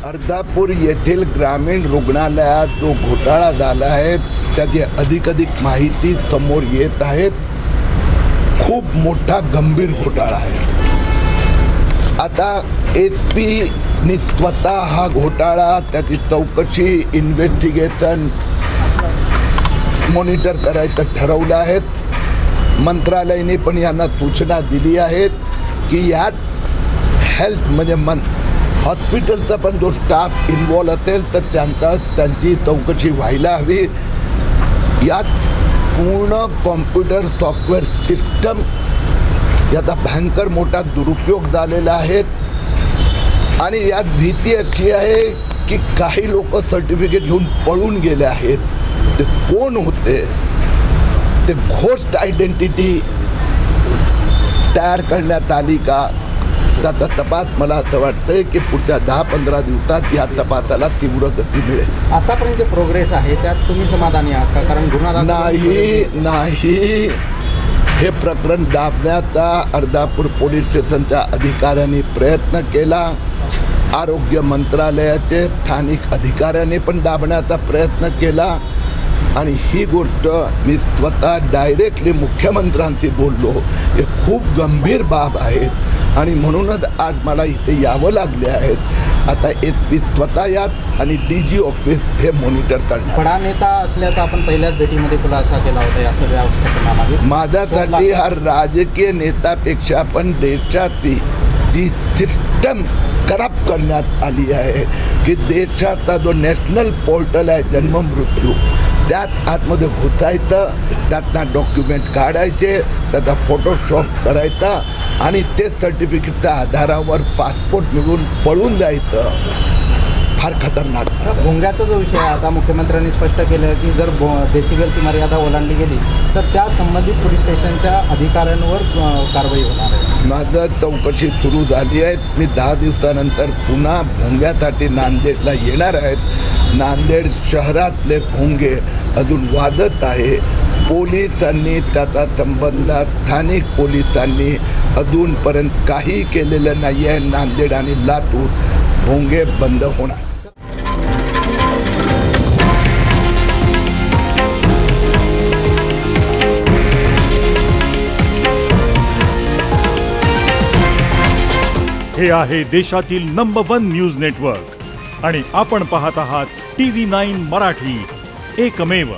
अर्धापूर येथील ग्रामीण रुग्णालयात जो घोटाळा झाला आहे त्याची अधिक माहिती समोर येत आहेत। खूप मोठा गंभीर घोटाळा आहे। आता SP नी स्वतः हा घोटाळा त्याची चौकशी इन्व्हेस्टिगेशन मॉनिटर करायचं ठरवलं आहे। मंत्रालयाने पण यांना सूचना दिली आहेत की यात हेल्थ म्हणजे हॉस्पिटलचा पण जो स्टाफ इन्वॉल्व असेल तर त्यांची चौकशी व्हायला हवी। यात पूर्ण कॉम्प्युटर सॉफ्टवेअर सिस्टम याचा भयंकर मोठा दुरुपयोग झालेला आहे आणि यात भीती अशी आहे की काही लोक सर्टिफिकेट घेऊन पळून गेले आहेत। ते कोण होते? ते घोस्ट आयडेंटिटी तयार करण्यात आली का? त्याचा तपास मला असं वाटतंय की पुढच्या 10-15 दिवसात या तपासाला तीव्र गती मिळेल। आतापर्यंत जे प्रोग्रेस आहे त्यात तुम्ही समाधानी आहात का? कारण गुन्हा नाही हे प्रकरण दाबण्याचा अर्धापूर पोलीस स्टेशनच्या अधिकाऱ्यांनी प्रयत्न केला। आरोग्य मंत्रालयाचे स्थानिक अधिकाऱ्यांनी पण दाबण्याचा प्रयत्न केला आणि ही गोष्ट मी स्वतः डायरेक्टली मुख्यमंत्र्यांशी बोललो। हे खूप गंभीर बाब आहेत आणि म्हणूनच आज मला इथे यावं लागले आहेत। आता SP स्वतः यात आणि DG ऑफिस हे मॉनिटर करणार। बडा नेता असल्याचा आपण पहिल्याच भेटीमध्ये खुलासा केला होता या सगळ्या प्रकरणामागे। माझ्यासाठी हा राजकीय नेत्यापेक्षा पण देशाची जी सिस्टम करप्ट करण्यात आली आहे की देशाचा जो नॅशनल पोर्टल आहे जन्म मृत्यू त्यात आतमध्ये घुसायचं, त्यातनं डॉक्युमेंट काढायचे, त्याचा फोटोशॉप करायचा आणि ते सर्टिफिकेटच्या आधारावर पासपोर्ट मिळवून पळून जायचं। फार खतरनाक। भोंग्याचा जो विषय आहे आता मुख्यमंत्र्यांनी स्पष्ट केलं की जर डेसिबलची मर्यादा ओलांडली गेली तर त्या संबंधित पोलीस स्टेशनच्या अधिकाऱ्यांवर कारवाई होणार आहे। माझं चौकशी सुरू झाली आहे। मी 10 दिवसानंतर पुन्हा भोंग्यासाठी नांदेडला येणार आहेत। नांदेड शहरातले भोंगे अजून वादत आहे। पोलिसांनी त्याचा संबंध स्थानिक पोलिसांनी अजूनपर्यंत काही केलेलं नाही आहे। नांदेड आणि लातूर भोंगे बंद होणार। हे आहे देशातील नंबर 1 न्यूज नेटवर्क आणि आपण पाहत आहात TV9 मराठी, एकमेव।